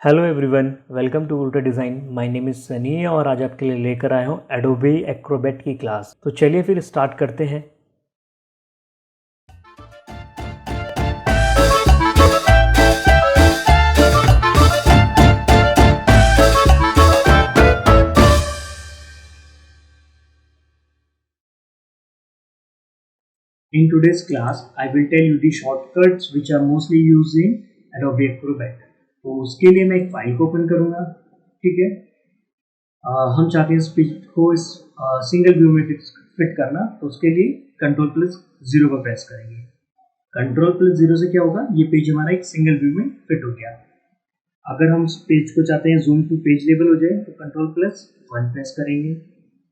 Hello everyone, welcome to उल्टा design. My name is Sunny और आज आपके लिए लेकर आया हूँ एडोबे एक्रोबैट की क्लास। तो चलिए फिर स्टार्ट करते हैं। In today's class, I will tell you the shortcuts which are mostly used in Adobe Acrobat. तो उसके लिए मैं एक फाइल को ओपन करूंगा, ठीक है। हम चाहते हैं इस पेज को इस सिंगल व्यू में फिट करना, तो उसके लिए Ctrl+0 पर प्रेस करेंगे। Ctrl+0 से क्या होगा, ये पेज हमारा एक सिंगल व्यू में फिट हो गया। अगर हम इस पेज को चाहते हैं जूम टू पेज लेवल हो जाए तो Ctrl+1 प्रेस करेंगे,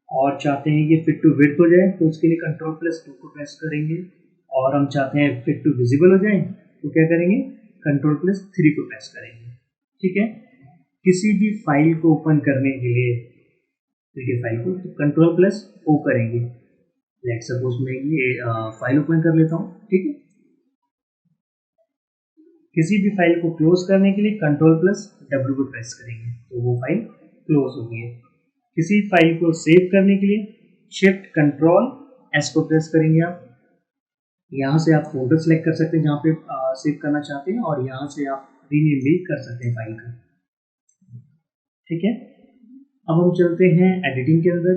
और चाहते हैं कि फिट टू विड्थ हो जाए तो उसके लिए Ctrl+2 को प्रेस करेंगे, और हम चाहते हैं फिट टू विजिबल हो जाए तो क्या करेंगे, Ctrl+3 को प्रेस करेंगे, ठीक है। किसी भी फाइल को ओपन करने के लिए फाइल को तो Ctrl+O करेंगे। लेट सपोज मैं ये फाइल ओपन कर लेता हूँ, ठीक है। किसी भी फाइल को क्लोज करने के लिए Ctrl+W को प्रेस करेंगे तो वो फाइल क्लोज हो गई है। किसी फाइल को सेव करने के लिए शिफ्ट कंट्रोल एस को प्रेस करेंगे आप। यहाँ से आप फोल्डर सेलेक्ट कर सकते हैं जहाँ पे सेव करना चाहते हैं, और यहाँ से आप रीनेम भी कर सकते हैं फाइल का, ठीक है। अब हम चलते हैं एडिटिंग के अंदर।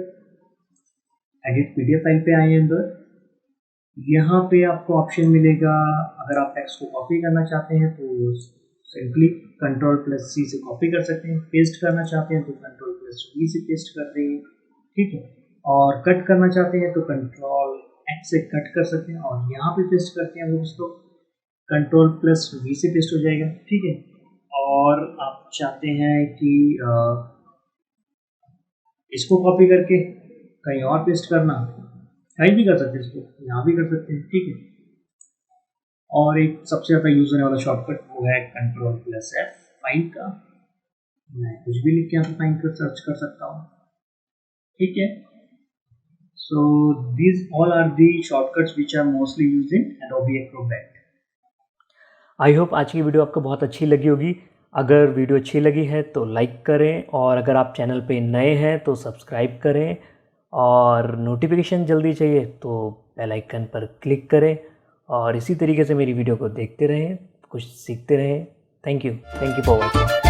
एडिट पीडीएफ फाइल पे आए अंदर, यहाँ पे आपको ऑप्शन मिलेगा। अगर आप टेक्स्ट को कॉपी करना चाहते हैं तो सिंपली Ctrl+C से कॉपी कर सकते हैं। पेस्ट करना चाहते हैं तो Ctrl+V से पेस्ट कर देंगे, ठीक है। और कट करना चाहते हैं तो Ctrl+X से कट कर सकते हैं, और यहाँ पे पेस्ट करते हैं दोस्तों Ctrl+V से पेस्ट हो जाएगा, ठीक है। और आप चाहते हैं कि इसको कॉपी करके कहीं और पेस्ट करना, कहीं भी कर सकते हैं, इसको यहाँ भी कर सकते हैं, ठीक है। और एक सबसे ज़्यादा यूज होने वाला शॉर्टकट वो है Ctrl+F फाइंड का। मैं कुछ भी लिख के यहाँ पे फाइंड कर सर्च कर सकता हूँ, ठीक है। So these all are the shortcuts which are mostly used in Adobe Acrobat. I hope आज की वीडियो आपको बहुत अच्छी लगी होगी। अगर वीडियो अच्छी लगी है तो लाइक करें, और अगर आप चैनल पे नए हैं तो सब्सक्राइब करें, और नोटिफिकेशन जल्दी चाहिए तो बेल आइकन पर क्लिक करें, और इसी तरीके से मेरी वीडियो को देखते रहें, कुछ सीखते रहें। Thank you for watching.